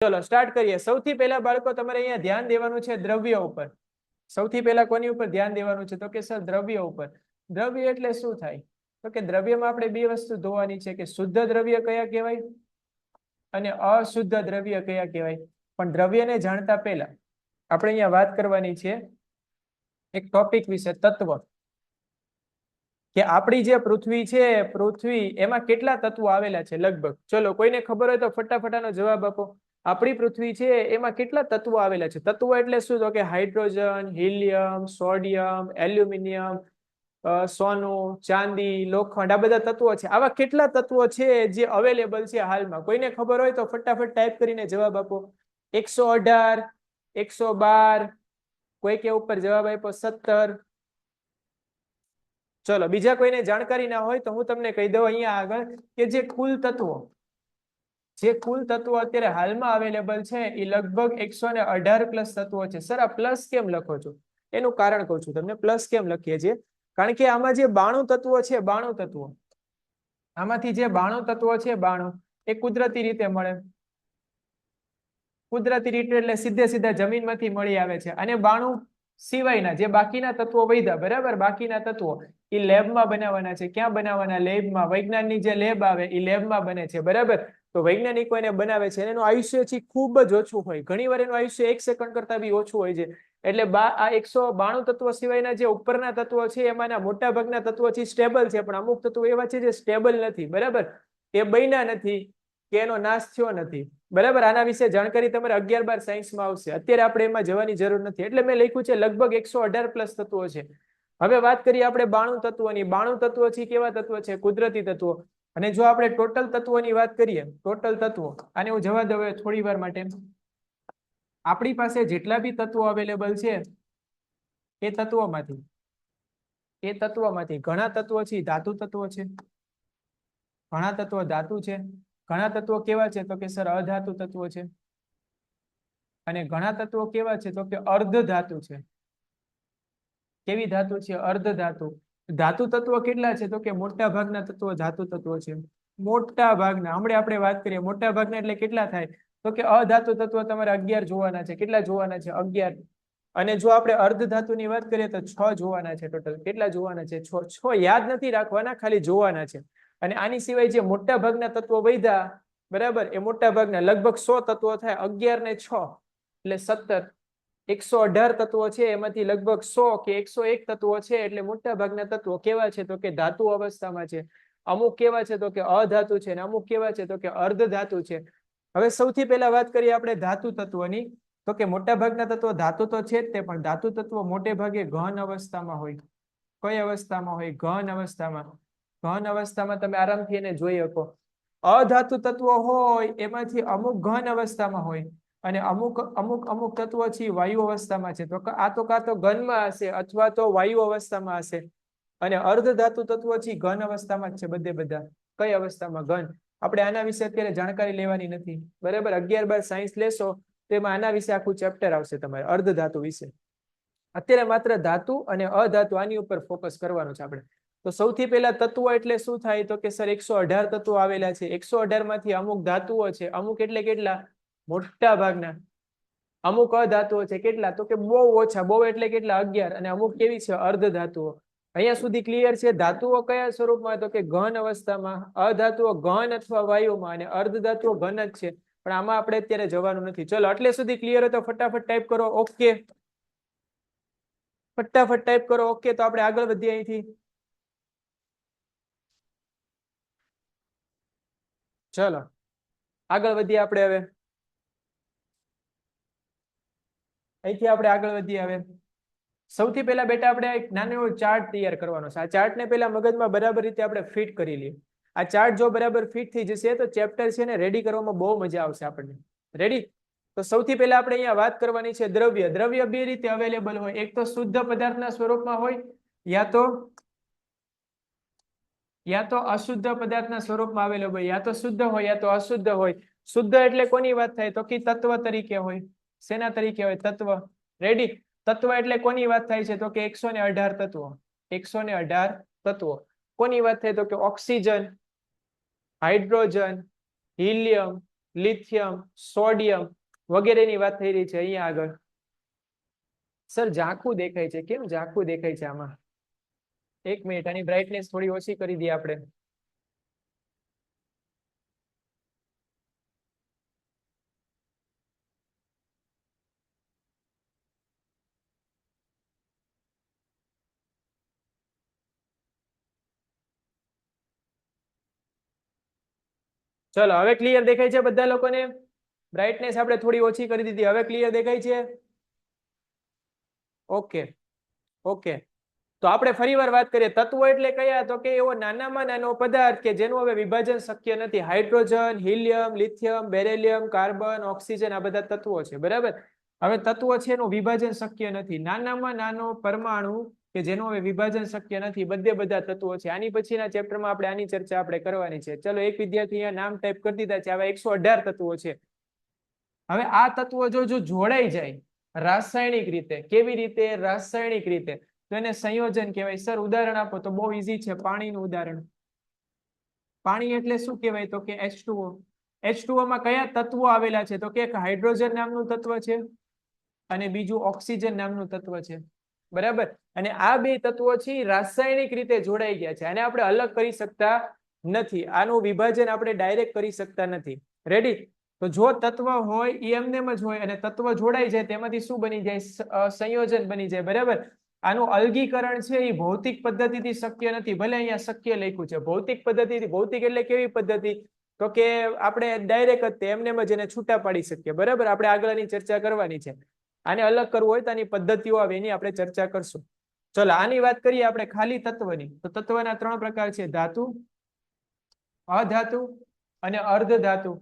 ચલો સ્ટાર્ટ કરીએ। સૌથી પહેલા બાળકો તમારે અહીંયા ધ્યાન દેવાનું છે દ્રવ્ય ઉપર। સૌથી પહેલા કોની ઉપર ધ્યાન દેવાનું છે? તો કે સર દ્રવ્ય ઉપર। દ્રવ્ય એટલે શું થાય? તો કે દ્રવ્યમાં આપણે બે વસ્તુ જોવાની છે કે શુદ્ધ દ્રવ્ય કયા કહેવાય અને અશુદ્ધ દ્રવ્ય કયા કહેવાય। પણ દ્રવ્યને જાણતા પહેલા આપણે અહીંયા વાત કરવાની છે એક ટોપિક વિશે, તત્વ। કે આપણી જે પૃથ્વી છે, પૃથ્વી એમાં કેટલા તત્વો આવેલા છે લગભગ? ચલો કોઈને ખબર હોય તો ફટાફટાનો જવાબ આપો। આપણી પૃથ્વી છે એમાં કેટલા તત્વો આવેલા છે? તત્વો એટલે શું? તો કે હાઇડ્રોજન, હિલિયમ, સોડિયમ, એલ્યુમિનિયમ, સોનું, ચાંદી, લોખંડ, આ બધા તત્વો છે। આવા કેટલા તત્વો છે જે અવેલેબલ છે હાલમાં? કોઈને ખબર હોય તો ફટાફટ ટાઈપ કરીને જવાબ આપો। 118, 112, કોઈ કે ઉપર જવાબ આપ્યો 17। ચલો બીજા કોઈને જાણકારી ના હોય તો હું તમને કહી દઉં અહીંયા આગળ કે જે કુલ તત્વો અત્યારે હાલમાં અવેલેબલ છે એ લગભગ 118 પ્લસ તત્વો છે। સર આ પ્લસ કેમ લખો છો? એનું કારણ કહું છું તમને। પ્લસ કેમ લખીએ છીએ? કારણ કે આમાં જે 92 તત્વો છે, 92 તત્વો, આમાંથી જે 92 તત્વો છે, 92 એ કુદરતી રીતે મળે। કુદરતી રીતે એટલે સીધે સીધા જમીનમાંથી મળી આવે છે। અને 92 સિવાયના જે બાકીના તત્વો વધ્યા, બરાબર, બાકીના તત્વો એ લેબમાં બનાવવાના છે। ક્યાં બનાવવાના? લેબમાં। વૈજ્ઞાનિક જે લેબ આવે એ લેબમાં બને છે, બરાબર। તો વૈજ્ઞાનિકો એને બનાવે છે, એનું આયુષ્ય છે ખૂબ જ ઓછું હોય। ઘણી વાર એનું આયુષ્ય 1 સેકન્ડ કરતા બી ઓછું હોય છે। એટલે આ 192 તત્વો સિવાયના જે ઉપરના તત્વો છે એમાંના મોટા ભાગના તત્વો છે સ્ટેબલ છે, પણ અમુક તત્વો એવા છે જે સ્ટેબલ નથી, બરાબર, એ બન્યા નથી કે એનો નાશ થયો નથી, બરાબર। આના વિશે જાણકારી તમારે 11-12 સાયન્સમાં આવશે, અત્યારે આપણે એમાં જવાની જરૂર નથી। એટલે મેં લખ્યું છે લગભગ 118 પ્લસ તત્વો છે। હવે વાત કરીએ આપણે 92 તત્વોની। 92 તત્વો છે કેવા તત્વો છે? કુદરતી તત્વો। અને જો આપણે ટોટલ તત્વોની વાત કરીએ, ટોટલ તત્વો, આને હું જવા દઉં થોડી વાર માટે, આપણી પાસે જેટલા બી તત્વો અવેલેબલ છે એ તત્વોમાંથી ઘણા તત્વો છે ધાતુ તત્વો છે, ઘણા તત્વો ધાતુ છે, ઘણા તત્વો કેવા છે? તો કે સર અધાતુ તત્વો છે, અને ઘણા તત્વો કેવા છે? તો કે અર્ધ ધાતુ છે। કેવી ધાતુ છે? અર્ધ ધાતુ। ધાતુ તત્વો કેટલા છે? તો કે મોટા ભાગના તત્વો ધાતુ તત્વો છે, મોટા ભાગના। હમણાં આપણે વાત કરીએ મોટા ભાગના એટલે કેટલા થાય? તો કે અધાતુ તત્વો તમારે 11 જોવાના છે। કેટલા જોવાના છે? 11। અને જો આપણે અર્ધ ધાતુની વાત કરીએ તો 6 જોવાના છે ટોટલ। કેટલા જોવાના છે? 6। યાદ નથી રાખવાના, ખાલી જોવાના છે। અને આની સિવાય જે મોટા ભાગના તત્વો વધ્યા, બરાબર, એ મોટા ભાગના લગભગ 100 તત્વો થાય। 11 ને 6 એટલે 17। 118 તત્વો છે એમાંથી લગભગ 100 કે 101 તત્વો છે, એટલે મોટા ભાગના તત્વો કેવા છે? તો કે ધાતુ અવસ્થામાં છે। અમુક કેવા છે? તો કે અધાતુ છે, અને અમુક કેવા છે? તો કે અર્ધ ધાતુ છે। હવે સૌથી પહેલા વાત કરીએ આપણે ધાતુ તત્વોની, તો કે મોટા ભાગના તત્વો ધાતુ તો છે જ તે, પણ ધાતુ તત્વો મોટે ભાગે ઘન અવસ્થામાં હોય। કઈ અવસ્થામાં હોય? ઘન અવસ્થામાં। ઘન અવસ્થામાં તમે આરામથી એને જોઈ શકો। અધાતુ તત્વો હોય એમાંથી અમુક ઘન અવસ્થામાં હોય, અને અમુક અમુક અમુક તત્વો છે વાયુ અવસ્થામાં છે। તો આ તો કાં તો ઘનમાં હશે અથવા તો વાયુ અવસ્થામાં હશે। અને અર્ધ ધાતુ તત્વો છે ઘન અવસ્થામાં જ છે બધે બધા। કઈ અવસ્થામાં? ઘન। આપણે આના વિશે અત્યારે જાણકારી લેવાની નથી, બરાબર। 11-12 સાયન્સ લેશો તો એમાં આના વિશે આખું ચેપ્ટર આવશે તમારે અર્ધ ધાતુ વિશે। અત્યારે માત્ર ધાતુ અને અધાતુ આની ઉપર ફોકસ કરવાનું છે આપણે। તો સૌથી પહેલા તત્વો એટલે શું થાય? તો કે સર 118 તત્વો આવેલા છે। 118 માંથી અમુક ધાતુઓ છે, અમુક એટલે કેટલા? મોટા ભાગના। અમુક અધાતુઓ છે, કેટલા? તો કે બહુ ઓછા। બહુ એટલે કેટલા? 11। અને અમુક કેવી છે? અર્ધ ધાતુઓ। અહીંયા સુધી ક્લિયર છે? ધાતુઓ કયા સ્વરૂપમાં? તો કે ઘન અવસ્થામાં, અધાતુઓ ઘન અથવા વાયુમાં, અને અર્ધ ધાતુઓ ઘન જ છે। પણ આમાં આપણે અત્યારે જવાનું નથી। ચલો એટલે સુધી ક્લિયર હોય તો ફટાફટ ટાઈપ કરો ઓકે। ફટાફટ ટાઈપ કરો ઓકે, તો આપણે આગળ વધીએ અહીંથી। ચલો આગળ વધીએ આપણે હવે અહીંથી આપણે આગળ વધીએ હવે। સૌથી પહેલા બેટા આપણે એક નાનો એવો ચાર્ટ તૈયાર કરવાનો છે। આ ચાર્ટને પહેલા મગજમાં બરાબર રીતે આપણે ફિટ કરી લઈએ। આ ચાર્ટ જો બરાબર ફિટ થઈ જશે તો ચેપ્ટર છે ને રેડી કરવામાં બહુ મજા આવશે આપણને। રેડી? તો સૌથી પહેલા આપણે અહીંયા વાત કરવાની છે દ્રવ્ય। દ્રવ્ય બે રીતે અવેલેબલ હોય, એક તો શુદ્ધ પદાર્થના સ્વરૂપમાં હોય, યા તો અશુદ્ધ પદાર્થના સ્વરૂપમાં અવેલેબલ હોય। યા તો શુદ્ધ હોય યા તો અશુદ્ધ હોય। શુદ્ધ એટલે કોની વાત થાય? તો કે તત્વ તરીકે હોય। શેના તરીકે હોય? તત્વ। રેડી? તત્વ એટલે કોની વાત થાય છે? તો કે 118 તત્વો। 118 તત્વો કોની વાત થાય? તો કે oxygen, hydrogen, helium, lithium, sodium વગેરેની વાત થઈ રહી છે અહીંયા આગળ. સર ઝાંખું દેખાય છે, કેમ ઝાંખું દેખાય છે આમાં? એક મિનિટ, આની બ્રાઇટનેસ થોડી ઓછી કરી દઈએ આપણે. ચલો હવે ક્લિયર દેખાય છે બધા લોકોને? બ્રાઇટનેસ આપણે થોડી ઓછી કરી દીધી, હવે ક્લિયર દેખાય છે? Okay okay. તો આપણે ફરીવાર વાત કરીએ, તત્વો એટલે કયા? તો કે એવો નાનામાં નાનો પદાર્થ કે જેનું હવે વિભાજન શક્ય નથી. Hydrogen, helium, lithium, beryllium, carbon, oxygen આ બધા તત્વો છે, બરાબર. હવે તત્વો છે એનું વિભાજન શક્ય નથી. નાનામાં નાનો પરમાણુ કે જેનું હવે વિભાજન શક્ય નથી, બધે બધા તત્વો છે. આની પછીના ચેપ્ટરમાં આપણે આની ચર્ચા આપણે કરવાની છે. ચલો એક વિદ્યાર્થી અહીંયા નામ ટાઈપ કરી દીધા છે. આવા 118 તત્વો છે. હવે આ તત્વો જો જોડાઈ જાય રાસાયણિક રીતે, કેવી રીતે? રાસાયણિક રીતે, તો એને સંયોજન કહેવાય. સર ઉદાહરણ આપો તો બહુ ઈઝી છે. પાણીનું ઉદાહરણ. પાણી એટલે શું કહેવાય? તો કે H2O. H2O માં કયા તત્વો આવેલા છે? તો કે એક હાઇડ્રોજન નામનું તત્વ છે અને બીજું ઓક્સિજન નામનું તત્વ છે, બરાબર. અને આ બે તત્વો છે રાસાયણિક રીતે જોડાઈ ગયા છે. આને આપણે અલગ કરી શકતા નથી. આનું વિભાજન આપણે ડાયરેક્ટ કરી શકતા નથી. રેડી? તો જો તત્વ હોય એ એમનેમ જ હોય અને તત્વ જોડાઈ જાય તેમાંથી શું બની જાય? સંયોજન બની જાય, બરાબર. આનું અલગીકરણ છે એ ભૌતિક પદ્ધતિથી શક્ય નથી. ભલે અહીંયા શક્ય લખ્યું છે ભૌતિક પદ્ધતિથી. ભૌતિક એટલે કેવી પદ્ધતિ? તો કે આપણે ડાયરેક્ટ જ એમનેમ જ એને છૂટા પાડી શકીએ, બરાબર. આપણે આગળની ચર્ચા કરવાની છે. આને અલગ કરવું હોય તો આની પદ્ધતિઓ આવે, એની આપણે ચર્ચા કરશું. ચલો આની વાત કરીએ આપણે ખાલી તત્વની. તો તત્વના 3 પ્રકાર છે: ધાતુ, અધાતુ અને અર્ધધાતુ.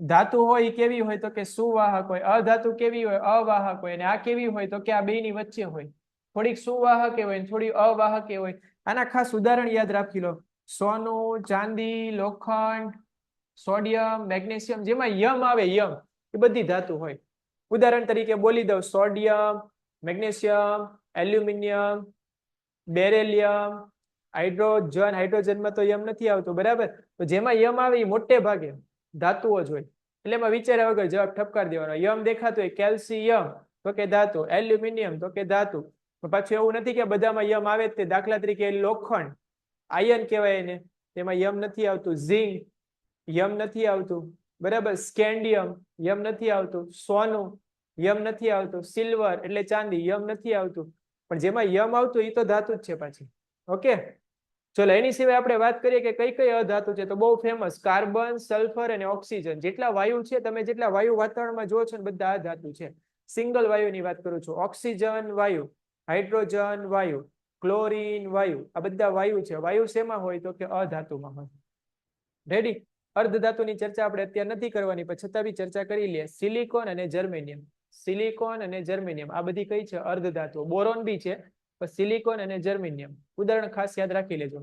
ધાતુ હોય કેવી હોય? તો કે સુવાહક હોય. અધાતુ કેવી હોય? અવાહક હોય. અને આ કેવી હોય? તો કે આ બેની વચ્ચે હોય. થોડીક સુવાહક હોય, થોડી અવાહક હોય. આના ખાસ ઉદાહરણ યાદ રાખી લો: સોનું, ચાંદી, લોખંડ, સોડિયમ, મેગ્નેશિયમ. જેમાં યમ આવે, યમ, એ બધી ધાતુ હોય. ઉદાહરણ તરીકે બોલી દઉં: sodium, magnesium, aluminium, beryllium, hydrogen. હાઇડ્રોજનમાં તો યમ નથી આવતો, બરાબર. તો જેમાં યમ આવે એ મોટે ભાગે ધાતુઓ જ હોય. એટલે એમાં વિચાર્યા વગર જવાબ ઠપકાર દેવાનો. યમ દેખાતો હોય, કેલ્શિયમ તો કે ધાતુ, એલ્યુમિનિયમ તો કે ધાતુ. પાછું એવું નથી કે બધામાં યમ આવે જ તે. દાખલા તરીકે લોખંડ, આયન કહેવાય એને, તેમાં યમ નથી આવતું. ઝિંક, યમ નથી આવતું, બરાબર. સ્કેન્ડિયમ, યમ નથી આવતું. સોનું, યમ નથી આવતું. સિલ્વર એટલે ચાંદી, યમ નથી આવતું. પણ જેમાં યમ આવતું એ તો ધાતુ જ છે પાછી. ઓકે. ચલો એની સિવાય આપણે વાત કરીએ કે કઈ કઈ અધાતુ છે. તો બહુ ફેમસ: કાર્બન, સલ્ફર અને ઓક્સિજન. જેટલા વાયુ છે, તમે જેટલા વાયુ વાતાવરણમાં જો છો ને બધા અધાતુ છે. સિંગલ વાયુની વાત કરું છું. ઓક્સિજન વાયુ, હાઇડ્રોજન વાયુ, ક્લોરીન વાયુ, આ બધા વાયુ છે. વાયુ શેમાં હોય? તો કે અધાતુમાં હોય. રેડી? અર્ધધાતુની ચર્ચા આપણે અત્યારે નથી કરવાની, પણ છતાં બી ચર્ચા કરી લઈએ. સિલિકોન અને જર્મેનિયમ. સિલિકોન અને જર્મેનિયમ આ બધી કઈ છે? અર્ધધાતુઓ. બોરોન બી છે, પણ સિલિકોન અને જર્મેનિયમ ઉદાહરણ ખાસ યાદ રાખી લેજો.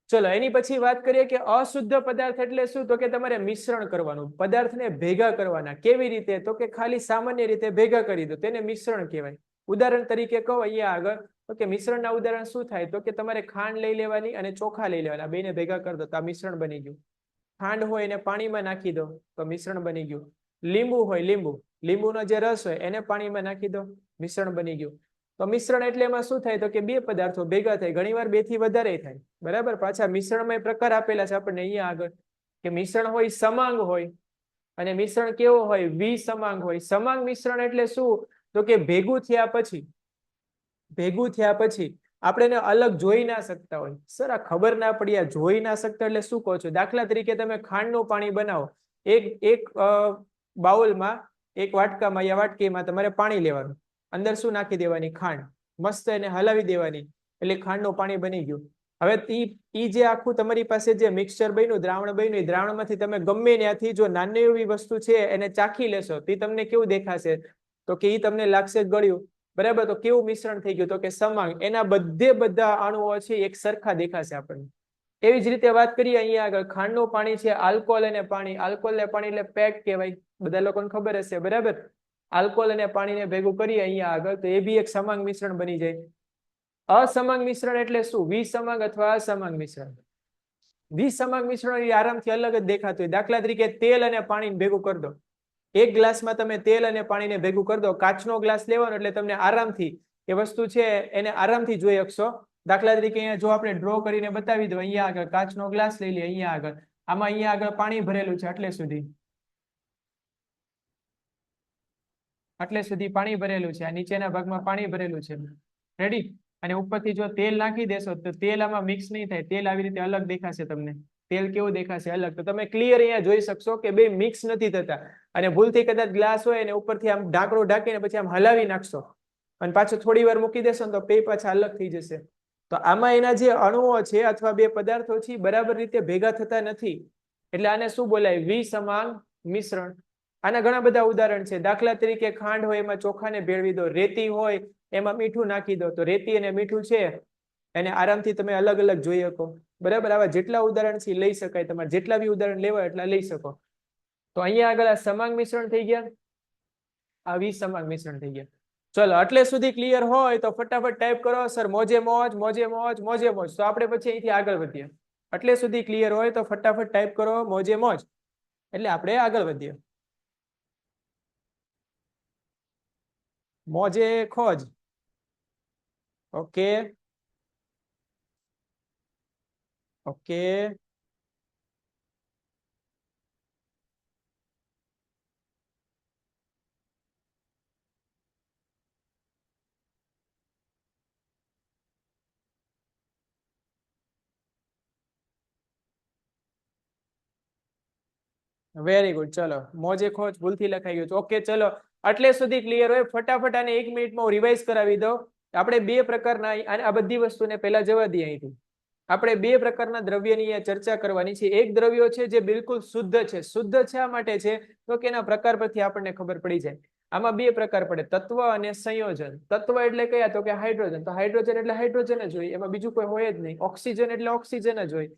ચલો એની પછી વાત કરીએ કે અશુદ્ધ પદાર્થ એટલે શું? તો કે તમારે મિશ્રણ કરવાનું, પદાર્થને ભેગા કરવાના. કેવી રીતે? તો કે ખાલી સામાન્ય રીતે ભેગા કરી દો, તેને મિશ્રણ કહેવાય. ઉદાહરણ તરીકે કહો અહીંયા આગળ, તો કે મિશ્રણના ઉદાહરણ શું થાય? તો કે તમારે ખાંડ લઈ લેવાની અને ચોખા લઈ લેવાના, બેને ભેગા કરી દો તો આ મિશ્રણ બની ગયું. ખાંડ હોય એને પાણીમાં નાખી દો તો મિશ્રણ બની ગયું. લીંબુ હોય, લીંબુનો જે રસ હોય એને પાણીમાં નાખી દો, મિશ્રણ બની ગયું. તો મિશ્રણ એટલે એમાં શું થાય? તો કે બે પદાર્થો ભેગા થાય. ઘણીવાર બે થી વધારે થાય, બરાબર. પાછા મિશ્રણમાં પ્રકાર આપેલા છે આપણને અહીંયા આગળ, કે મિશ્રણ હોય સમાંગ હોય અને મિશ્રણ કેવો હોય? વિસમાંગ હોય. સમાંગ મિશ્રણ એટલે શું? તો કે ભેગું થયા પછી આપણે એને અલગ જોઈ ના શકતા હોય. સર આ ખબર ના પડી, આ જોઈ ના શકતા એટલે શું કહો છો? દાખલા તરીકે તમે ખાંડનું પાણી બનાવો. એક બાઉલમાં, એક વાટકામાં યા વાટકીમાં તમારે પાણી લેવાનું. અંદર શું નાખી દેવાની? ખાંડ. મસ્ત એને હલાવી દેવાની એટલે ખાંડનું પાણી બની ગયું. હવે ઈ જે આખું તમારી પાસે જે મિક્સચર બન્યું, દ્રાવણ બન્યું, એ દ્રાવણમાંથી તમે ગમે ત્યાંથી જો નાની એવી વસ્તુ છે એને ચાખી લેશો તો તમને કેવું દેખાશે? તો કે ઈ તમને લાગશે ગળ્યું, બરાબર. તો કેવું મિશ્રણ થઈ ગયું? તો કે સમાંગ. એના બધા અણુઓ છે એક સરખા દેખાશે આપણને. એવી જ રીતે વાત કરીએ અહીંયા આગળ, ખાંડનું પાણી છે, આલ્કોહોલ અને પાણી. આલ્કોહોલ ને પાણી એટલે પેક કહેવાય, બધા લોકોને ખબર હશે, બરાબર. આલ્કોહોલ અને પાણીને ભેગું કરીએ અહીંયા આગળ તો એ બી એક સમાંગ મિશ્રણ બની જાય. અસમાંગ મિશ્રણ એટલે શું? વિસમાંગ અથવા અસમાંગ મિશ્રણ. વિસમાંગ મિશ્રણ એ આરામથી અલગ જ દેખાતું હોય. દાખલા તરીકે તેલ અને પાણીને ભેગું કરી દો. એક ગ્લાસમાં તમે તેલ અને પાણીને ભેગું કરી દો. કાચનો ગ્લાસ લેવાનો એટલે તમને આરામથી એ વસ્તુ છે એને આરામથી જોઈ શકશો. દાખલા તરીકે અહીંયા જો આપણે ડ્રો કરીને બતાવી દો, અહીંયા આગળ કાચનો ગ્લાસ લઈ લઈએ, અહીંયા આગળ આમાં અહીંયા આગળ પાણી ભરેલું છે, એટલે સુધી પાણી ભરેલું છે. આ નીચેના ભાગમાં પાણી ભરેલું છે. રેડી? અને ઉપરથી જો તેલ નાખી દેશો તો તેલ આમાં મિક્સ નહીં થાય. તેલ આવી રીતે અલગ દેખાશે તમને. તેલ કેવું દેખાશે? અલગ. તો તમે ક્લિયર અહીંયા જોઈ શકશો કે બે મિક્સ નથી થતા. અને ભૂલથી કદાચ ગ્લાસ હોય અને ઉપરથી આમ ઢાંકણું ઢાંકીને પછી આમ હલાવી નાખશો અને પાછું થોડી વાર મૂકી દેશો ને તો બે પાછા અલગ થઈ જશે. તો આમાં એના જે અણુઓ છે અથવા બે પદાર્થો છે બરાબર રીતે ભેગા થતા નથી. એટલે આને શું બોલાય? વિસમાંગ મિશ્રણ. આના ઘણા બધા ઉદાહરણ છે. દાખલા તરીકે ખાંડ હોય એમાં ચોખાને ભેળવી દો, રેતી હોય એમાં મીઠું નાખી દો, તો રેતી અને મીઠું છે એને આરામથી તમે અલગ અલગ જોઈ શકો. બરાબર? આવા જેટલા ઉદાહરણ છે લઈ શકાય. તમારે જેટલા બી ઉદાહરણ લેવા એટલા લઈ શકો. તો અહીંયા આગળ આ સમાંગ મિશ્રણ થઈ ગયા, આ વિસમાંગ મિશ્રણ થઈ ગયા. ચલો, એટલે સુધી ક્લિયર હોય તો ફટાફટ ટાઈપ કરો સર મોજે મોજ, મોજે મોજ, મોજે મોજ. તો આપણે પછી અહીંથી આગળ વધીએ. એટલે સુધી ક્લિયર હોય તો ફટાફટ ટાઈપ કરો મોજે મોજ, એટલે આપણે આગળ વધીએ. મોજે ખોજ. Okay okay. Very good. ચલો, મોજે ખોજ ભૂલથી લખાઈ ગયું. ઓકે, ચલો, એટલે સુધી ક્લિયર હોય ફટાફટ આને 1 મિનિટમાં હું રિવાઇઝ કરાવી દઉં. આપણે બે પ્રકારના આ બધી વસ્તુને પહેલા જવા દઈએ. અહીંથી આપણે બે પ્રકારના દ્રવ્યની અહીંયા ચર્ચા કરવાની છે. એક દ્રવ્યો છે જે બિલકુલ શુદ્ધ છે. શુદ્ધ શા માટે છે? તો કે એના પ્રકાર પરથી આપણને ખબર પડી જાય. આમાં બે પ્રકાર પડે, તત્વ અને સંયોજન. તત્વ એટલે કયા? તો કે હાઇડ્રોજન. તો હાઇડ્રોજન એટલે હાઇડ્રોજન જ હોય, એમાં બીજું કોઈ હોય જ નહીં. ઓક્સિજન એટલે ઓક્સિજન જ હોય,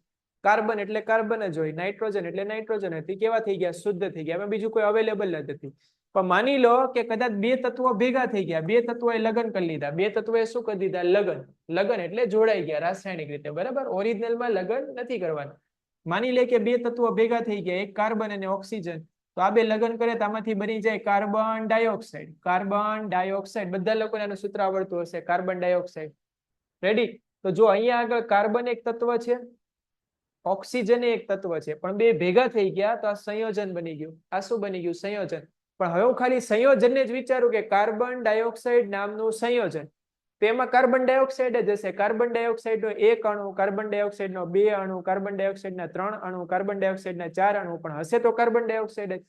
કાર્બન એટલે કાર્બન જ હોય, નાઇટ્રોજન એટલે નાઇટ્રોજન હતી. કેવા થઈ ગયા? શુદ્ધ થઈ ગયા. એમાં બીજું કોઈ અવેલેબલ જ નથી. પણ માની લો કે કદાચ બે તત્વો ભેગા થઈ ગયા, બે તત્વોએ લગ્ન કરી લીધા. બે તત્વોએ શું કરી દીધા? લગ્ન. લગ્ન એટલે જોડાઈ ગયા રાસાયણિક રીતે. બરાબર? ઓરિજિનલમાં લગ્ન નથી કરવાના. માની લે કે બે તત્વો ભેગા થઈ ગયા, એક કાર્બન અને ઓક્સિજન. તો આ બે લગ્ન કરે તો આમાંથી બની જાય કાર્બન ડાયોક્સાઇડ. કાર્બન ડાયોક્સાઇડ બધા લોકોને આનું સૂત્ર આવડતું હશે, કાર્બન ડાયોક્સાઇડ. રેડી? તો જો અહીંયા આગળ કાર્બન એક તત્વ છે, ઓક્સિજન એક તત્વ છે, પણ બે ભેગા થઈ ગયા તો આ સંયોજન બની ગયું. આ શું બની ગયું? સંયોજન. પણ હવે હું ખાલી સંયોજનને જ વિચારું કે કાર્બન ડાયોક્સાઇડ નામનું સંયોજન, તો એમાં કાર્બન ડાયોક્સાઇડ જ હશે. કાર્બન ડાયોક્સાઇડ નો એક અણુ, કાર્બન ડાયોક્સાઇડ નો બે અણુ, કાર્બન ડાયોક્સાઇડ ના 3 અણુ, કાર્બન ડાયોક્સાઇડ ના 4 અણુ, પણ હશે તો કાર્બન ડાયોક્સાઇડ જ.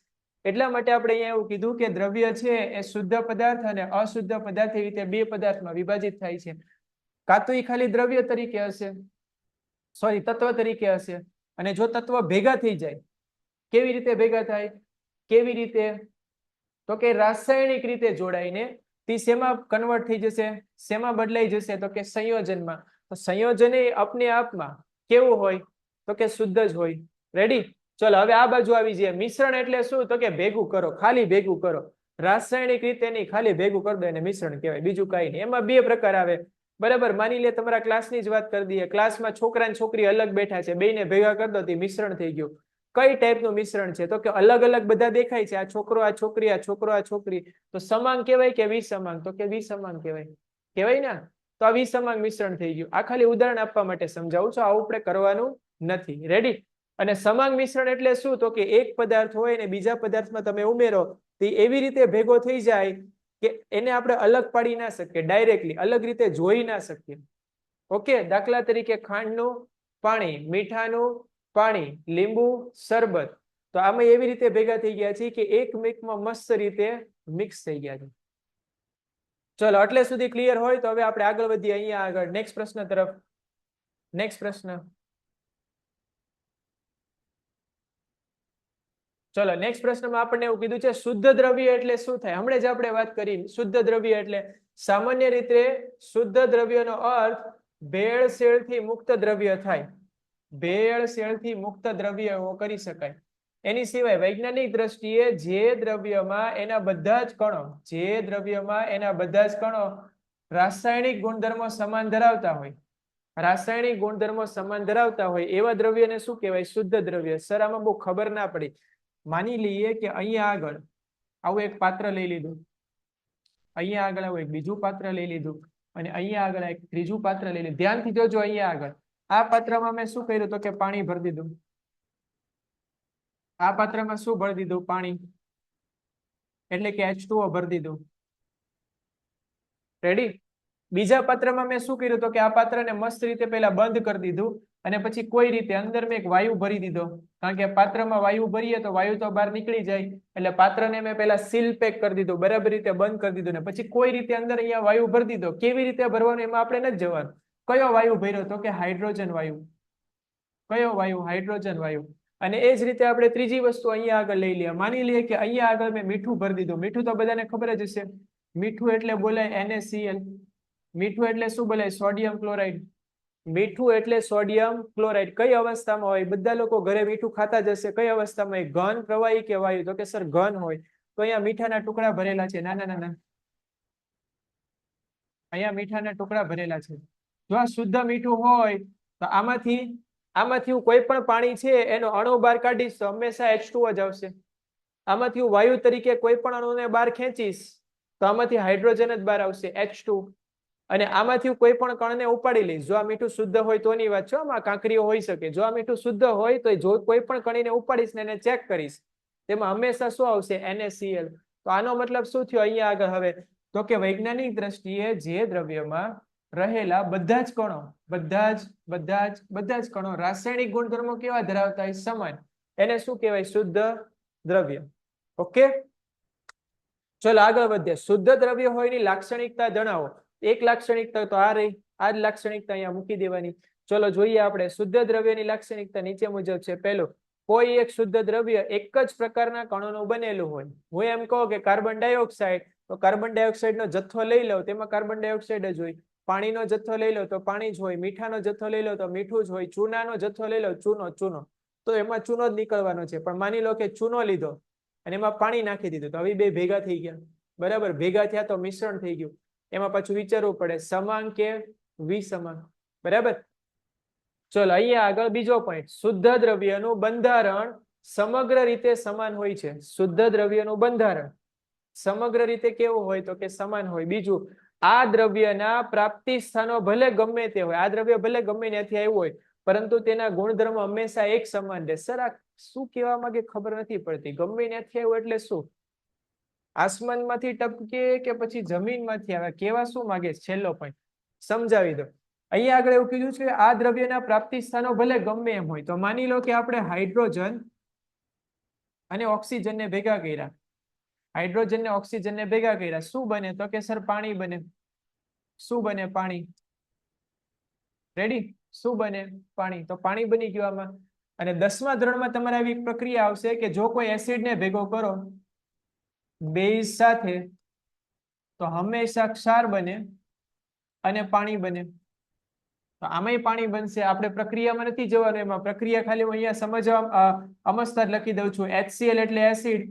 એટલા માટે આપણે અહીંયા એવું કીધું કે દ્રવ્ય છે એ શુદ્ધ પદાર્થ અને અશુદ્ધ પદાર્થ એવી રીતે બે પદાર્થમાં વિભાજિત થાય છે. કાં તો એ ખાલી દ્રવ્ય તરીકે હશે, સોરી તત્વ તરીકે હશે. અને જો તત્વ ભેગા થઈ જાય, કેવી રીતે ભેગા થાય? કેવી રીતે? તો કે રાસાયણિક રીતે જોડાઈને તે શેમાં કન્વર્ટ થઈ જશે? શેમાં બદલાઈ જશે? તો કે સંયોજનમાં. તો સંયોજન એ अपने આપમાં કેવું હોય? તો કે શુદ્ધ જ હોય. રેડી? ચલો, હવે આ બાજુ આવી જઈએ. મિશ્રણ એટલે શું? તો કે ભેગું કરો, ખાલી ભેગું કરો. રાસાયણિક રીતે નહીં, ખાલી ભેગું કરી દો એને મિશ્રણ કહેવાય, બીજું કઈ નહીં. એમાં બે પ્રકાર આવે. બરાબર? માની લે તમારા ક્લાસની જ વાત કરી દઈએ. ક્લાસમાં છોકરા અને છોકરી અલગ બેઠા છે, બેને ભેગા કરી દો તો મિશ્રણ થઈ ગયું. કઈ ટાઈપનું મિશ્રણ છે? તો કે અલગ અલગ બધા દેખાય છે. આ છોકરો, આ છોકરી, આ છોકરો, આ છોકરી. તો સમાંગ કહેવાય કે વિસમાંગ? તો કે વિસમાંગ કહેવાય. કહેવાય ને? તો આ વિસમાંગ મિશ્રણ થઈ ગયું. આ ખાલી ઉદાહરણ આપવા માટે સમજાવું છું, આવું આપણે કરવાનું નથી. રેડી? અને સમાંગ મિશ્રણ એટલે શું? તો કે એક પદાર્થ હોય ને બીજા પદાર્થમાં તમે ઉમેરો તો એવી રીતે ભેગો થઈ જાય કે એને આપણે અલગ પાડી ના શકીએ, ડાયરેક્ટલી અલગ રીતે જોઈ ના શકીએ. ઓકે? દાખલા તરીકે ખાંડનું પાણી, મીઠાનું પાણી, લીંબુ શરબત. તો આમાં એવી રીતે ભેગા થઈ ગયા છે કે એક મિક્સમાં મસ્ત રીતે મિક્સ થઈ ગયા છે. ચલો, એટલે સુધી ક્લિયર હોય તો હવે આપણે આગળ વધીએ. અહીંયા આગળ નેક્સ્ટ પ્રશ્ન તરફ. નેક્સ્ટ પ્રશ્ન. ચલો, નેક્સ્ટ પ્રશ્નમાં આપણને એવું કીધું છે શુદ્ધ દ્રવ્ય એટલે શું થાય? હમણાં જ આપણે વાત કરી. શુદ્ધ દ્રવ્ય એટલે સામાન્ય રીતે શુદ્ધ દ્રવ્યનો અર્થ ભેળસેળથી મુક્ત દ્રવ્ય થાય. ભેળસેળથી મુક્ત દ્રવ્ય કરી શકાય. એની સિવાય વૈજ્ઞાનિક દ્રષ્ટિએ જે દ્રવ્યમાં એના બધા જ કણો રાસાયણિક ગુણધર્મો સમાન ધરાવતા હોય, રાસાયણિક ગુણધર્મો સમાન ધરાવતા હોય એવા દ્રવ્યને શું કહેવાય? શુદ્ધ દ્રવ્ય. સર આમાં બહુ ખબર ના પડી. માની લઈએ કે અહીંયા આગળ આવું એક પાત્ર લઈ લીધું, અહીંયા આગળ આવું એક બીજું પાત્ર લઈ લીધું, અને અહીંયા આગળ એક ત્રીજું પાત્ર લઈ લીધું. ધ્યાનથી જોજો, અહીંયા આગળ આ પાત્રમાં મેં શું કર્યું? તો કે પાણી ભરી દીધું. આ પાત્રમાં શું ભરી દીધું? પાણી, એટલે કે H2O ભરી દીધું. રેડી? બીજા પાત્રમાં મેં શું કર્યું? તો કે આ પાત્રને મસ્ત રીતે પહેલા બંધ કરી દીધું, અને પછી કોઈ રીતે અંદર મેં એક વાયુ ભરી દીધો. કારણ કે પાત્રમાં વાયુ ભરીએ તો વાયુ તો બહાર નીકળી જાય, એટલે પાત્રને મેં પહેલા સીલ પેક કરી દીધું, બરાબર રીતે બંધ કરી દીધું, ને પછી કોઈ રીતે અંદર અહીંયા વાયુ ભરી દીધો. કેવી રીતે ભરવાનું એમાં આપણે નથી જવાનું. કયો વાયુ ભર્યો? તો કે હાઇડ્રોજન વાયુ. કયો વાયુ? હાઇડ્રોજન વાયુ. અને એ જ રીતે આપણે ત્રીજી વસ્તુ અહીંયા આગળ લઈ લઈએ. માની લઈએ કે અહીંયા આગળ મેં મીઠું ભરી દીધું. મીઠું તો બધાને ખબર જ હશે. મીઠું એટલે બોલાય NaCl. મીઠું એટલે શું બોલાય? Sodium chloride. મીઠું એટલે સોડિયમ ક્લોરાઇડ. કઈ અવસ્થામાં હોય? બધા લોકો ઘરે મીઠું ખાતા જ હશે. કઈ અવસ્થામાં હોય? ઘન, પ્રવાહી કે વાયુ? તો કે સર ઘન હોય. તો અહીંયા મીઠાના ટુકડા ભરેલા છે, નાના નાના. અહીંયા મીઠાના ટુકડા ભરેલા છે. જો આ શુદ્ધ મીઠું હોય તો આમાંથી હું કોઈ પણ પાણી છે એનો અણુ બહાર કાઢીશ તો હંમેશા H2O જ આવશે. આમાંથી હું વાયુ તરીકે કોઈ પણ અણુને બહાર ખેંચીશ તો આમાંથી હાઇડ્રોજન જ બહાર આવશે, H2. અને આમાંથી હું કોઈ પણ કણને ઉપાડી લઈશ. જો આ મીઠું શુદ્ધ હોય તોની વાત છે, આમાં કાંકરીઓ હોઈ શકે. જો આ મીઠું શુદ્ધ હોય તો જો કોઈ પણ કણીને ઉપાડીશ ને એને ચેક કરીશ, તેમાં હંમેશા શું આવશે? NaCl. તો આનો મતલબ શું થયો અહીંયા આગળ? હવે તો કે વૈજ્ઞાનિક દ્રષ્ટિએ જે દ્રવ્યમાં રહેલા બધા જ કણો રાસાયણિક ગુણધર્મો કેવા ધરાવતા હોય? સમાન. એને શું કહેવાય? શુદ્ધ દ્રવ્ય. ઓકે, ચલો આગળ વધીએ. શુદ્ધ દ્રવ્ય હોય ની લાક્ષણિકતા જણાવો. એક લાક્ષણિકતા તો આ રહી, આ જ લાક્ષણિકતા અહીંયા મૂકી દેવાની. ચલો જોઈએ આપણે શુદ્ધ દ્રવ્યની લાક્ષણિકતા નીચે મુજબ છે. પહેલું, કોઈ એક શુદ્ધ દ્રવ્ય એક જ પ્રકારના કણોનું બનેલું હોય. હું એમ કહું કે કાર્બન ડાયોક્સાઇડ, તો કાર્બન ડાયોક્સાઇડ નો જથ્થો લઈ લો, તેમાં કાર્બન ડાયોક્સાઇડ જ હોય. પાણીનો જથ્થો લઈ લો તો પાણી જ હોય. મીઠાનો જથ્થો લઈ લો તો મીઠું જ હોય. ચૂનાનો જથ્થો લઈ લો, ચૂનો, તો એમાં ચૂનો જ નીકળવાનો છે. પણ માની લો કે ચૂનો લીધો અને એમાં પાણી નાખી દીધું, તો હવે બે ભેગા થઈ ગયા. બરાબર, ભેગા થયા તો મિશ્રણ થઈ ગયું. એમાં પાછું વિચારવું પડે સમાન કે વિસમાન. બરાબર, ચલો અહીંયા આગળ બીજો પોઈન્ટ. શુદ્ધ દ્રવ્યનું બંધારણ સમગ્ર રીતે સમાન હોય છે. શુદ્ધ દ્રવ્યનું બંધારણ સમગ્ર રીતે કેવું હોય? તો કે સમાન હોય. બીજું, આ દ્રવ્યના પ્રાપ્તિ સ્થાનો ભલે ગમે તે હોય, આ દ્રવ્ય ભલે ગમે ત્યાંથી આવ્યું હોય, પરંતુ તેના ગુણધર્મ હંમેશા એક સમાન રહે. સર આ શું કહેવા માંગે? ખબર નથી પડતી. ગમે ત્યાંથી આવ્યું એટલે શું? આસમાનમાંથી ટપકે કે પછી જમીનમાંથી આવે? કેવા શું માંગે? છેલ્લો પોઈન્ટ સમજાવી દો. અહીંયા આગળ એવું કીધું છે આ દ્રવ્યના પ્રાપ્તિ સ્થાનો ભલે ગમે એમ હોય. તો માની લો કે આપણે હાઇડ્રોજન અને ઓક્સિજનને ભેગા કર્યા. હાઇડ્રોજન ને ઓક્સિજન ને ભેગા કર્યા, શું બને? તો કે સર પાણી બને. શું બને? પાણી. રેડી? શું બને? પાણી. તો પાણી બની ગયું આમાં. અને 10મા ધોરણમાં તમારે આવી પ્રક્રિયા આવશે કે જો કોઈ એસિડને ભેગો કરો બેઝ સાથે તો હંમેશા ક્ષાર બને અને પાણી બને. તો આમાંય પાણી બનશે. આપણે પ્રક્રિયામાં નથી જવાનું, એમાં પ્રક્રિયા ખાલી હું અહીંયા સમજવા અમસ્તા જ લખી દઉં છું. HCl એટલે એસિડ,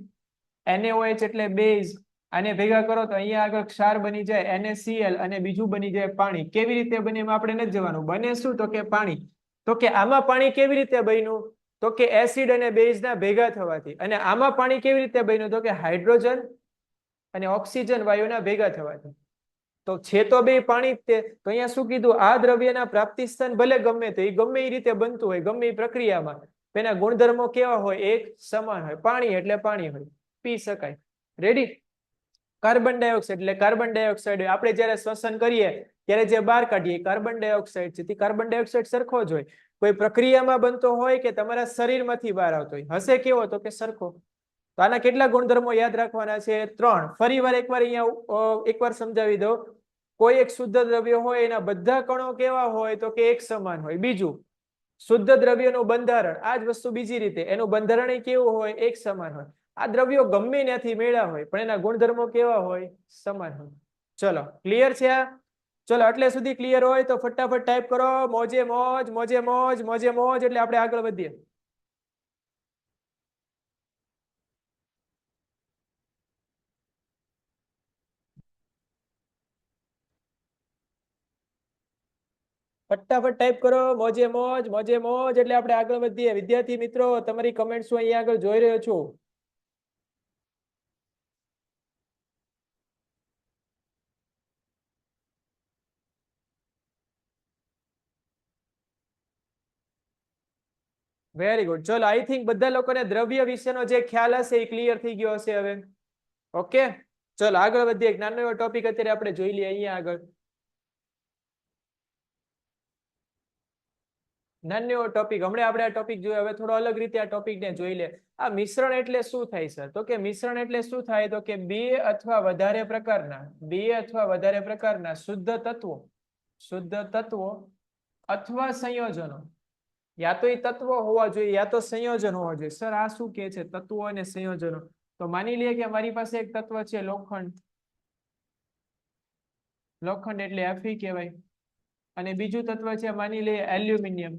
NaOH એટલે બેઝ. આને ભેગા કરો તો અહીંયા આગળ ક્ષાર બની જાય NaCl અને બીજું બની જાય પાણી. કેવી રીતે બને એમાં આપણે નથી જવાનું. બને શું? તો કે પાણી. તો કે આમાં પાણી કેવી રીતે બન્યું? તો કે એસિડ અને બેઝના ભેગા થવાથી. અને આમાં પાણી કેવી રીતે બન્યું? તો કે હાઇડ્રોજન અને ઓક્સિજન વાયુના ભેગા થવાથી. તો છે તો બે પાણી જ તે. તો અહીંયા શું કીધું? આ દ્રવ્યના પ્રાપ્તિ સ્થાન ભલે ગમે તે, એ ગમે એ રીતે બનતું હોય, ગમે એ પ્રક્રિયામાં, તેના ગુણધર્મો કેવા હોય? એક સમાન હોય. પાણી એટલે પાણી હોય, પી શકાય. રેડી? કાર્બન ડાયોક્સાઇડ એટલે કાર્બન ડાયોક્સાઇડ હોય. આપણે જયારે શ્વસન કરીએ ત્યારે જે બહાર કાઢીએ કાર્બન ડાયોક્સાઇડ છે, તે કાર્બન ડાયોક્સાઇડ સરખો જ હોય. કોઈ પ્રક્રિયામાં બનતો હોય કે તમારા શરીરમાંથી બહાર આવતો હોય, હશે કેવો? તો કે સરખો. તો આના કેટલા ગુણધર્મો યાદ રાખવાના છે? 3. ફરી વાર એકવાર અહીંયા એકવાર સમજાવી દો. કોઈ એક શુદ્ધ દ્રવ્ય હોય એના બધા કણો કેવા હોય? તો કે એક સમાન હોય. બીજું, શુદ્ધ દ્રવ્યનું બંધારણ, આ જ વસ્તુ બીજી રીતે, એનું બંધારણ કેવું હોય? એક સમાન હોય. આ દ્રવ્યો ગમે ત્યાંથી મેળા હોય પણ એના ગુણધર્મો કેવા હોય? સમાન હોય. ચલો ક્લિયર છે આ? ચલો એટલે સુધી ક્લિયર હોય તો ફટાફટ ટાઈપ કરો મોજે મોજ, મોજે મોજ, મોજે મોજ, એટલે આપણે આગળ વધીએ. ફટાફટ ટાઈપ કરો, મોજે મોજ, મોજે મોજ, એટલે આપણે આગળ વધીએ. વિદ્યાર્થી મિત્રો, તમારી કમેન્ટ શું અહીંયા આગળ જોઈ રહ્યો છું. Very good. ચલો, આઈ થિંક બધા લોકોને દ્રવ્ય વિશેનો જે ખ્યાલ હશે એ ક્લિયર થઈ ગયો હશે હવે. ઓકે, ચલો આગળ વધીએ. એક નાનો એવો ટોપિક અત્યારે આપણે જોઈ લઈએ અહીંયા આગળ. નાનો એવો ટોપિક, હમણાં આપણે આ ટોપિક જોયો, હવે થોડો અલગ રીતે આ ટોપિકને જોઈ લે. આ મિશ્રણ એટલે શું થાય સર? તો કે મિશ્રણ એટલે શું થાય? તો કે બે અથવા વધારે પ્રકારના શુદ્ધ તત્વો અથવા સંયોજનો, યા તો એ તત્વો હોવા જોઈએ યા તો સંયોજન હોવા જોઈએ. સર આ શું કે છે? તત્વો અને સંયોજનો. તો માની લઈએ કે મારી પાસે એક તત્વ છે લોખંડ એટલે Fe કહેવાય, અને બીજું તત્વ છે માની લઈએ એલ્યુમિનિયમ.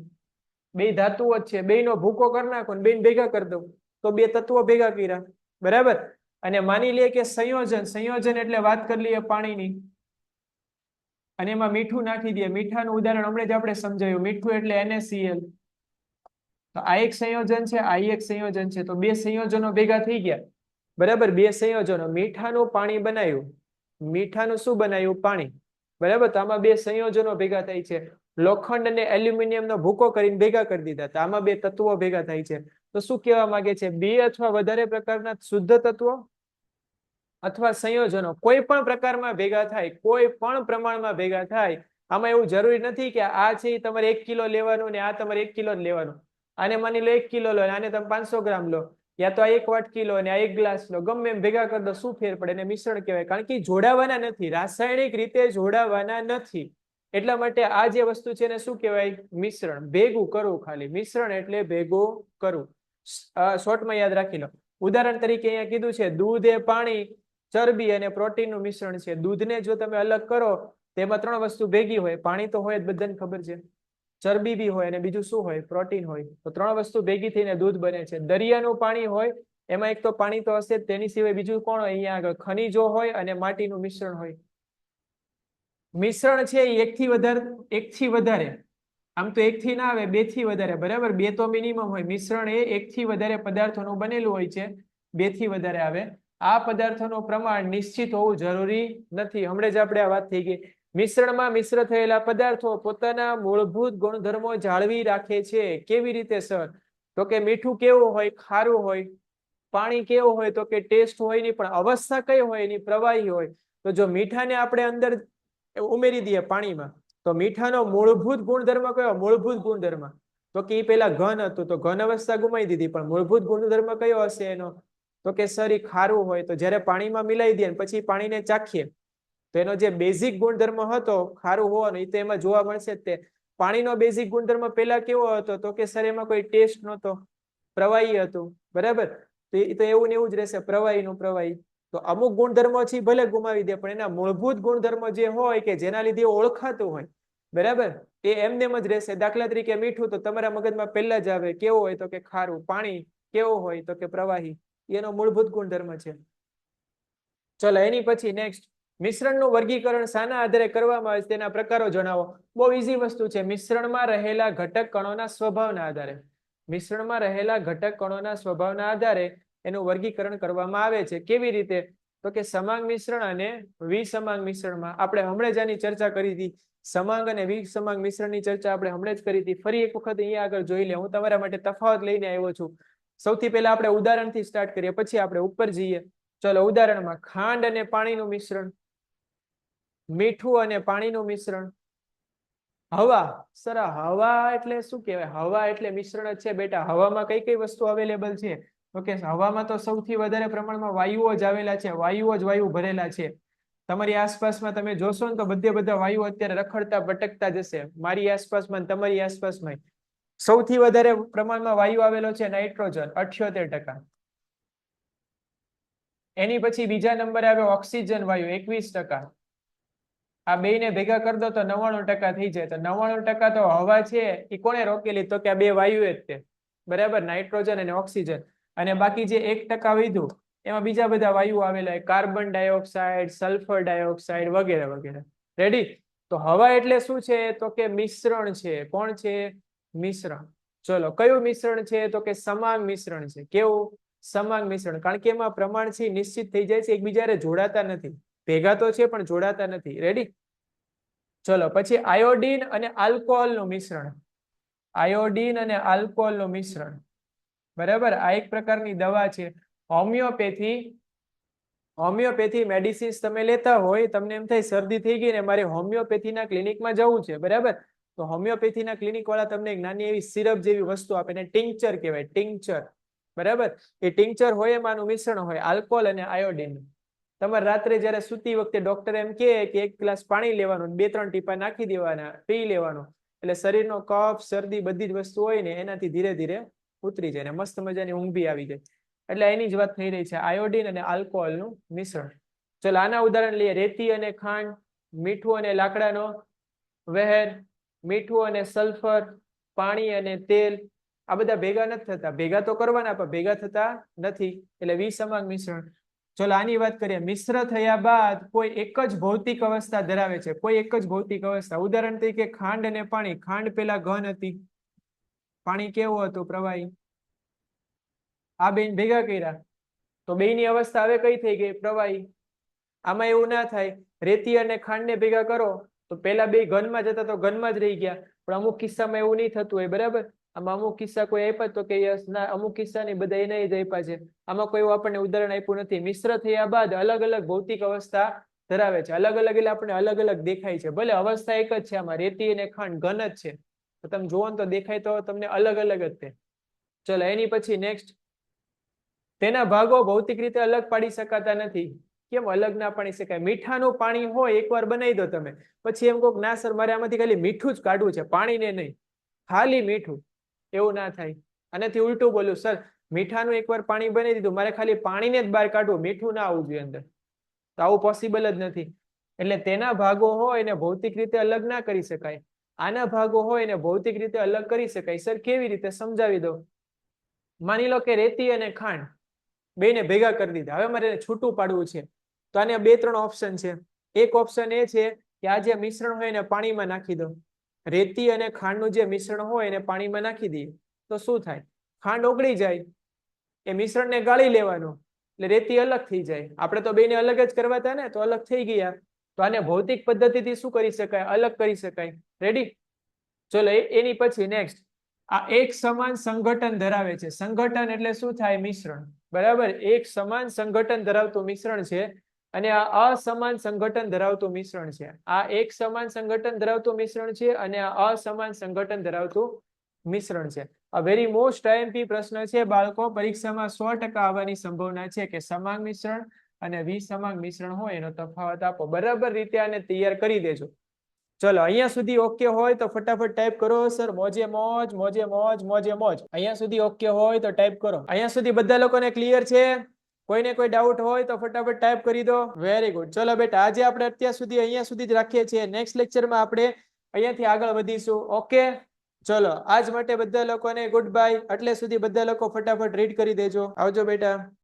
બે ધાતુઓ જ છે, બેયનો ભૂકો કરી નાખો ને બેન ભેગા કરી દો તો બે તત્વો ભેગા કર્યા, બરાબર. અને માની લઈએ કે સંયોજન એટલે વાત કરી લઈએ પાણીની, અને એમાં મીઠું નાખી દઈએ. મીઠાનું ઉદાહરણ હમણાં જ આપણે સમજાયું, મીઠું એટલે NaCl. તો આ એક સંયોજન છે, આ એક સંયોજન છે. તો બે સંયોજનો ભેગા થઈ ગયા, બરાબર. બે સંયોજનો, મીઠાનું પાણી બનાવ્યું, મીઠાનું શું બનાવ્યું? પાણી, બરાબર. તો આમાં બે સંયોજનો ભેગા થાય છે. લોખંડ અને એલ્યુમિનિયમ નો ભૂકો કરીને ભેગા કરી દીધા, તો આમાં બે તત્વો ભેગા થાય છે. તો શું કહેવા માંગે છે? બે અથવા વધારે પ્રકારના શુદ્ધ તત્વો અથવા સંયોજનો કોઈ પણ પ્રકારમાં ભેગા થાય, કોઈ પણ પ્રમાણમાં ભેગા થાય. આમાં એવું જરૂરી નથી કે આ છે તમારે 1 કિલો લેવાનું ને આ તમારે 1 કિલો જ લેવાનું. આને માની લો 1 કિલો લો, આને તમે 500 ગ્રામ લો, યા તો આ 1 વાટકી લો અને આ 1 ગ્લાસ લો, ગમે એમ ભેગા કરી દો, શું ફેર પડે? એને મિશ્રણ કહેવાય, કારણ કે જોડાવાના નથી, રાસાયણિક રીતે જોડાવાના નથી. એટલા માટે આ જે વસ્તુ છે એને શું કહેવાય? મિશ્રણ. ભેગું કરવું, ખાલી મિશ્રણ એટલે ભેગું કરવું. શોર્ટમાં યાદ રાખી લો. ઉદાહરણ તરીકે અહીંયા કીધું છે દૂધ એ પાણી, ચરબી અને પ્રોટીનનું મિશ્રણ છે. દૂધને જો તમે અલગ કરો તેમાં 3 વસ્તુ ભેગી હોય. પાણી તો હોય જ, બધાને ખબર છે. ચરબી બી હોય અને બીજું શું હોય? પ્રોટીન હોય. તો 3 વસ્તુ ભેગી થઈને દૂધ બને છે. દરિયાનું પાણી હોય, એમાં એક તો પાણી તો હશે જ, તેની સિવાય બીજું કોણ હોય? અહીંયા આગળ ખનીજો હોય અને માટીનું મિશ્રણ હોય. મિશ્રણ છે એ એક થી વધારે, આમ તો 1 થી ના આવે, 2 થી વધારે, બરાબર. 2 તો મિનિમમ હોય. મિશ્રણ એ 1 થી વધારે પદાર્થોનું બનેલું હોય છે, 2 થી વધારે આવે. આ પદાર્થોનું પ્રમાણ નિશ્ચિત હોવું જરૂરી નથી. હમણાં જ આપણે આ વાત થઈ ગઈ. મિશ્રણમાં મિશ્ર થયેલા પદાર્થો પોતાના મૂળભૂત ગુણધર્મો જાળવી રાખે છે. કેવી રીતે સર? તો કે મીઠું કેવું હોય? ખારું હોય. પાણી કેવું હોય? તો કે ટેસ્ટ હોય નહીં, પણ અવસ્થા કઈ હોય? એની પ્રવાહી હોય. તો જો મીઠાને આપણે અંદર ઉમેરી દઈએ પાણીમાં, તો મીઠાનો મૂળભૂત ગુણધર્મ કયો? મૂળભૂત ગુણધર્મ તો કે એ પેલા ઘન હતું, તો ઘન અવસ્થા ગુમાવી દીધી, પણ મૂળભૂત ગુણધર્મ કયો હશે એનો? તો કે સર એ ખારું હોય. તો જ્યારે પાણીમાં મિલાવી દઈએ પછી પાણીને ચાખીએ તો એનો જે બેઝિક ગુણધર્મ હતો ખારું હોવાનો, એ તો એમાં જોવા મળશે જ. તે પાણીનો બેઝિક ગુણધર્મ પેલા કેવો હતો? તો કે સર એમાં કોઈ ટેસ્ટ નહોતો, પ્રવાહી હતું, બરાબર. તો એ તો એવું ને એવું જ રહેશે, પ્રવાહીનું પ્રવાહી. તો અમુક ગુણધર્મો છે ભલે ગુમાવી દે, પણ એના મૂળભૂત ગુણધર્મો જે હોય કે જેના લીધે ઓળખાતું હોય, બરાબર, એ એમને જ રહેશે. દાખલા તરીકે મીઠું તો તમારા મગજમાં પહેલા જ આવે કેવું હોય? તો કે ખારું. પાણી કેવું હોય? તો કે પ્રવાહી. એનો મૂળભૂત ગુણધર્મ છે. ચલો એની પછી નેક્સ્ટ, મિશ્રણનું વર્ગીકરણ શાના આધારે કરવામાં આવે છે? તેના પ્રકારો જણાવો. બહુ ઈઝી વસ્તુ છે. મિશ્રણમાં રહેલા ઘટક કણોના સ્વભાવના આધારે, મિશ્રણમાં રહેલા ઘટક કણોના સ્વભાવના આધારે એનું વર્ગીકરણ કરવામાં આવે છે. કેવી રીતે? તો કે સમાંગ મિશ્રણ અને વિસમાંગ મિશ્રણમાં. આપણે હમણાં જ આની ચર્ચા કરી હતી. સમાંગ અને વિસમાંગ મિશ્રણની ચર્ચા આપણે હમણાં જ કરી હતી. ફરી એક વખત અહીંયા આગળ જોઈ લે. હું તમારા માટે તફાવત લઈને આવ્યો છું. સૌથી પહેલા આપણે ઉદાહરણથી સ્ટાર્ટ કરીએ, પછી આપણે ઉપર જઈએ. ચલો ઉદાહરણમાં ખાંડ અને પાણીનું મિશ્રણ, મીઠું અને પાણીનું મિશ્રણ, હવા. સર હવા એટલે શું કહેવાય? હવા એટલે મિશ્રણ જ છે બેટા. હવામાં કઈ કઈ વસ્તુ અવેલેબલ છે? તો કે હવામાં તો સૌથી વધારે પ્રમાણમાં વાયુઓ જ આવેલા છે. વાયુઓ જ વાયુ ભરેલા છે. તમારી આસપાસમાં તમે જોશો ને તો બધા વાયુ અત્યારે રખડતા ભટકતા જશે. મારી આસપાસમાં, તમારી આસપાસમાં સૌથી વધારે પ્રમાણમાં વાયુ આવેલો છે નાઇટ્રોજન, 78%. એની પછી બીજા નંબરે આવે ઓક્સિજન વાયુ, 21%. આ બેને ભેગા કરી દો તો 99% થઈ જાય. તો 99% તો હવા છે એ કોણે રોકેલી? તો કે આ બે વાયુ જ તે, બરાબર, નાઇટ્રોજન અને ઓક્સિજન. અને બાકી જે 1% વધ્યું એમાં બીજા બધા વાયુ આવેલા, કાર્બન ડાયોક્સાઇડ, સલ્ફર ડાયોક્સાઇડ વગેરે વગેરે. રેડી? તો હવા એટલે શું છે તો કે મિશ્રણ છે કોણ છે મિશ્રણ ચલો કયું મિશ્રણ છે તો કે સમાંગ મિશ્રણ છે કેવું સમાંગ મિશ્રણ કારણ કે એમાં પ્રમાણ છે નિશ્ચિત થઈ જાય છે એકબીજાને જોડાતા નથી ભેગા તો છે પણ જોડાતા નથી રેડી ચલો પછી આયોડીન અને આલ્કોહોલનું મિશ્રણ આયોડીન અને આલ્કોહોલનું મિશ્રણ બરાબર આ એક પ્રકારની દવા છે હોમિયોપેથી મેડિસિન્સ તમે લેતા હોય તમને એમ થાય શરદી થઈ ગઈ ને મારે હોમિયોપેથીના ક્લિનિકમાં જવું છે બરાબર તો હોમિયોપેથીના ક્લિનિક વાળા તમને એક નાની એવી સિરપ જેવી વસ્તુ આપે ને ટિંકચર કહેવાય ટિંકચર બરાબર એ ટિંકચર હોય એમાંનું મિશ્રણ હોય આલ્કોહોલ અને આયોડીન તમારે રાત્રે જ્યારે સૂતી વખતે ડોક્ટર એમ કહે કે 1 ગ્લાસ પાણી લેવાનું 2-3 ટીપા નાખી દેવાના પી લેવાનું એટલે શરીરનો કફ શરદી બધી જ વસ્તુ હોય ને એનાથી ધીરે ધીરે ઉતરી જાય ને મસ્ત મજાની ઊંઘ બી આવી જાય એટલે એની જ વાત થઈ રહી છે આયોડીન અને આલ્કોહોલનું મિશ્રણ ચલો આના ઉદાહરણ લઈએ રેતી અને ખાંડ મીઠું અને લાકડાનો વહેર મીઠું અને સલ્ફર પાણી અને તેલ આ બધા ભેગા નથી થતા ભેગા તો કરવાના પણ ભેગા થતા નથી એટલે વિસમાંગ મિશ્રણ ચલો આની વાત કરીએ મિશ્ર થયા બાદ કોઈ એક જ ભૌતિક અવસ્થા ધરાવે છે કોઈ એક જ ભૌતિક અવસ્થા ઉદાહરણ તરીકે ખાંડ અને પાણી ખાંડ પેલા ઘન હતી પાણી કેવું હતું પ્રવાહી આ બેન ભેગા કર્યા તો બેની અવસ્થા હવે કઈ થઈ ગઈ પ્રવાહી આમાં એવું ના થાય રેતી અને ખાંડને ભેગા કરો તો પેલા બે ઘનમાં જતા તો ઘનમાં જ રહી ગયા પણ અમુક કિસ્સામાં એવું નહીં થતું હોય બરાબર આમાં અમુક કિસ્સા કોઈ આપ્યા તો કે યસ ના અમુક કિસ્સા નહીં બધા એને જ આપ્યા છે આમાં કોઈ આપણને ઉદાહરણ આપ્યું નથી મિશ્ર થયા બાદ અલગ અલગ ભૌતિક અવસ્થા ધરાવે છે અલગ અલગ એટલે આપણે અલગ અલગ દેખાય છે ભલે અવસ્થા એક જ છે આમાં રેતી અને ખાંડ ઘન જ છે તો તમે જુઓ ને તો દેખાય તો તમને અલગ અલગ જ છે ચલો એની પછી નેક્સ્ટ તેના ભાગો ભૌતિક રીતે અલગ પાડી શકાતા નથી કેમ અલગ ના પાડી શકાય મીઠાનું પાણી હોય એકવાર બનાવી દો તમે પછી એમ કહો ના સર મારે આમાંથી ખાલી મીઠું જ કાઢવું છે પાણીને નહીં ખાલી મીઠું એવું ના થાય આનાથી ઉલટું બોલું સર મીઠાનું એકવાર પાણી બનાવી દીધું મારે ખાલી પાણીને જ બહાર કાઢવું મીઠું ના આવવું જોઈએ અંદર તો આવું પોસિબલ જ નથી એટલે તેના ભાગો હોય એને ભૌતિક રીતે અલગ ના કરી શકાય આના ભાગો હોય એને ભૌતિક રીતે અલગ કરી શકાય સર કેવી રીતે સમજાવી દો માની લો કે રેતી અને ખાંડ બેને ભેગા કરી દીધા હવે મારે છૂટું પાડવું છે તો આને 2-3 ઓપ્શન છે એક ઓપ્શન એ છે કે આ જે મિશ્રણ હોય એને પાણીમાં નાખી દો રેતી અને ખાંડનું જે મિશ્રણ હોય એને પાણીમાં નાખી દઈએ તો શું થાય ખાંડ ઓગળી જાય એ મિશ્રણને ગાળી લેવાનું એટલે રેતી અલગ થઈ જાય આપણે તો બેને અલગ જ કરવા હતા ને તો અલગ થઈ ગયા તો આને ભૌતિક પદ્ધતિથી શું કરી શકાય અલગ કરી શકાય રેડી ચલો એની પછી નેક્સ્ટ આ એક સમાન સંગઠન ધરાવે છે સંગઠન એટલે શું થાય મિશ્રણ બરાબર એક સમાન સંગઠન ધરાવતું મિશ્રણ છે અને આ અસમાન સંગઠન ધરાવતું મિશ્રણ છે આ એક સમાન સંગઠન ધરાવતું મિશ્રણ છે અને આ અસમાન સંગઠન ધરાવતું મિશ્રણ છે આ વેરી મોસ્ટ આઈએમપી પ્રશ્ન છે બાળકો પરીક્ષામાં 100% આવવાની સંભાવના છે કે સમાંગ મિશ્રણ અને વિસમાંગ મિશ્રણ હોય એનો તફાવત આપો બરાબર રીતે આને તૈયાર કરી દેજો ચલો અહીંયા સુધી ઓકે હોય તો ફટાફટ ટાઈપ કરો સર મોજે મોજ મોજે મોજ મોજે મોજ અહીંયા સુધી ઓકે હોય તો ટાઈપ કરો અહીંયા સુધી બધા લોકોને ક્લિયર છે કોઈને કોઈ ડાઉટ હોય તો ફટાફટ ટાઈપ કરી દો વેરી ગુડ ચલો બેટા આજે આપણે અત્યાર સુધી અહીંયા સુધી જ રાખીએ છીએ નેક્સ્ટ લેક્ચરમાં આપણે અહીંયાથી આગળ વધીશું ઓકે ચલો આજ માટે બધા લોકોને ગુડ બાય એટલે સુધી બધા લોકો ફટાફટ રીડ કરી દેજો આવજો બેટા